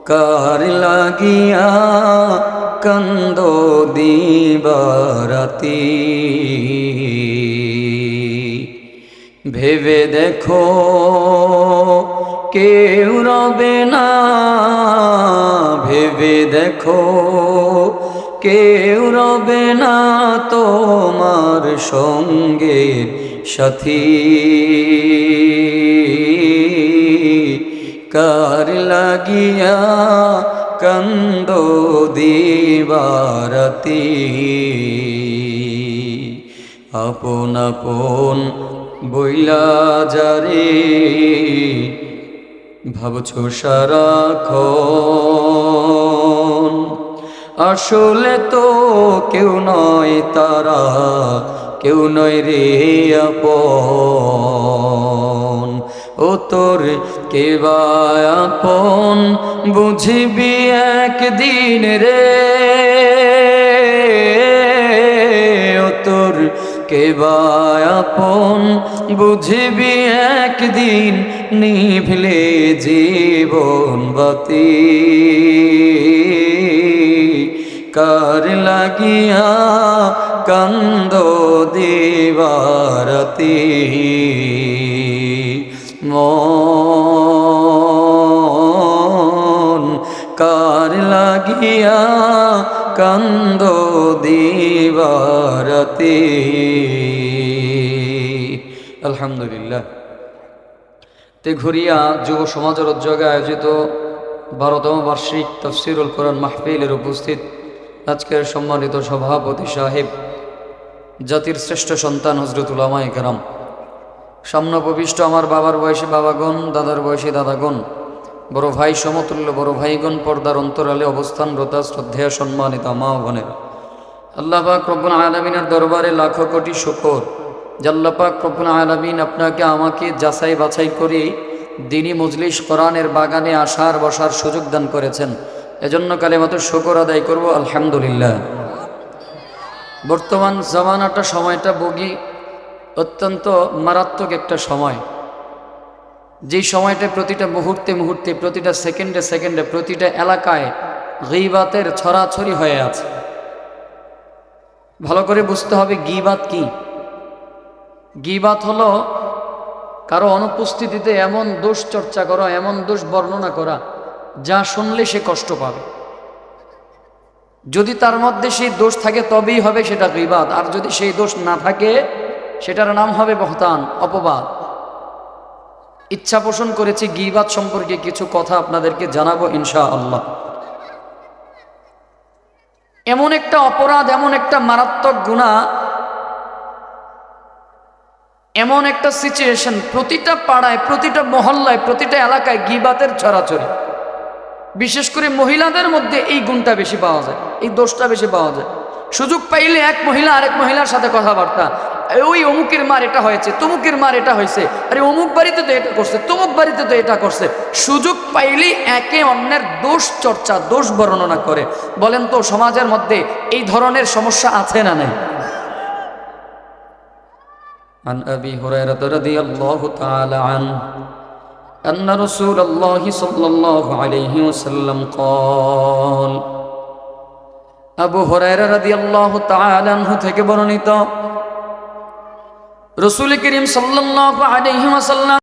কার লাগিয়া কান্দো দিবারাতি। ভেবে দেখো কেউ রবে না, ভেবে দেখো কেউ রবে না তোমার সঙ্গে সাথী। কার লাগিয়া কান্দো দিবারাতি। আপন আপন বইলা যারে ভাবছো সারাক্ষণ, আসলে তো কেউ নয় তারা, কেউ নয় রে আপন। ও তোর কে বা আপন বুঝবি একদিন রে, ও তোর কে বা আপন বুঝবি একদিন, নিভলে জীবন বাতি। কার লাগিয়া কান্দো দিবারাতি। মন কার লাগিয়া কান্দো দিবারাতি। আলহামদুলিল্লাহ। তেঘরিয়া যুব সমাজের উদ্যোগে আয়োজিত 12তম বার্ষিক তাফসীরুল কোরআন মাহফিলের উপস্থিত আজকের সম্মানিত সভাপতি সাহেব, জাতির শ্রেষ্ঠ সন্তান হযরত উলামায়ে কেরাম, সামনাপবিষ্ট আমার বাবার বয়সী বাবাগণ, দাদার বয়সী দাদাগণ, বড় ভাই সমতুল্য বড় ভাইগণ, পর্দার অন্তরালে অবস্থানরত শ্রদ্ধেয় সম্মানিত মা ও বোনেরা, আল্লাহ পাক রব্বুল আলামিনের দরবারে লাখো কোটি শুকর যে আল্লাহ পাক রব্বুল আলামিন আপনাকে আমাকে যাচাই বাছাই করে দ্বীনি মজলিস কোরআনের বাগানে আসার বসার সুযোগ দান করেছেন। এজন্য কালিমাতুর শুকর আদায় করব আলহামদুলিল্লাহ। বর্তমান জামানাটা, সময়টা বগি অত্যন্ত মারাত্মক একটা সময়, যেই সময়টা প্রতিটা মুহূর্তে মুহূর্তে, প্রতিটা সেকেন্ডে সেকেন্ডে, প্রতিটা এলাকায় গীবাতের ছড়াছড়ি হয়ে আছে। ভালো করে বুঝতে হবে গীবাত কি। গীবাত হলো কারো অনুপস্থিতিতে এমন দোষ চর্চা করা, এমন দোষ বর্ণনা করা যা শুনলে সে কষ্ট পাবে। যদি তার মধ্যে সেই দোষ থাকে তবেই হবে সেটা গীবাত, আর যদি সেই দোষ না থাকে সেটার নাম হবে বহতান, অপবাদ। ইচ্ছা পোষণ করেছি গীবাত সম্পর্কে কিছু কথা আপনাদেরকে জানাবো ইনশাআল্লাহ। এমন একটা অপরাধ, এমন একটা মারাত্মক গুনাহ, এমন একটা সিচুয়েশন, প্রতিটা পাড়ায়, প্রতিটা মহল্লায়, প্রতিটা এলাকায় গীবাতের ছড়াছড়ি। বিশেষ করে মহিলাদের মধ্যে এই গুণটা বেশি পাওয়া যায়, এই দোষটা বেশি পাওয়া যায়। সুযোগ পাইলে এক মহিলা আরেক মহিলার সাথে কথাবার্তা, ওই অমুকের মার এটা হয়েছে, তমুকের মার এটা হয়েছে, আরে অমুক বাড়িতে তো এটা করছে, তমুক বাড়িতে তো এটা করছে। সুযোগ পাইলেই একে অন্যের দোষ চর্চা, দোষ বর্ণনা করে। বলেন তো সমাজের মধ্যে এই ধরনের সমস্যা আছে না নেই? عن أبي هريرة رضي الله تعالى عنه أن رسول الله صلى الله عليه وسلم قال, আবু হুরায়রা রাদিয়াল্লাহু তাআলা আনহু থেকে বর্ণিত, রাসূল করিম সাল্লাল্লাহু আলাইহি ওয়াসাল্লাম